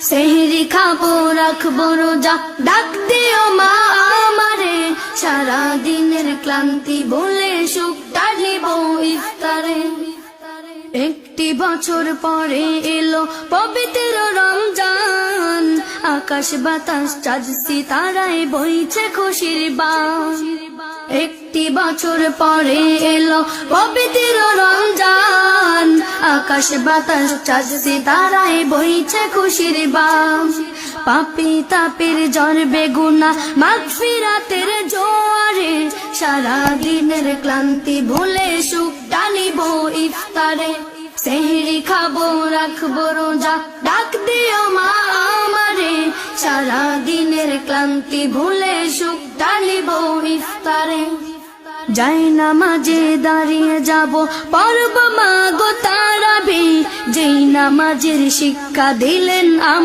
সেহরি খাবো রাখবো রোজা, ডাক দিও মা আমারে, সারা দিনের ক্লান্তি বলে সুখ টানিব ইফতারে। একটি বছর পরে এলো পবিত্র রমজান, আকাশ বাতাস চাঁদ সিতারায় বইছে খুশির বান। একটি বছর পরে এলো পবিত্র রমজান, আকাশ বাতাস চাঁদ সিতারায় বইছে খুশির বান। পাপী তাপের জ্বর বেগুনা মাগফিরাতের জোয়ারে, সারা দিনের ক্লান্তি ভুলে সুখ টানিব ইফতারে। সেহরি খাবো রাখবো রোজা, ডাক দিও মা আমারে, সারা দিনের ক্লান্তি ভুলে সুখ টানিব ইফতারে। যাই নামাজে দাঁড়িয়ে যাব পড়ব মা গো তারাবি, যেই নামাজের শিক্ষা দিলেন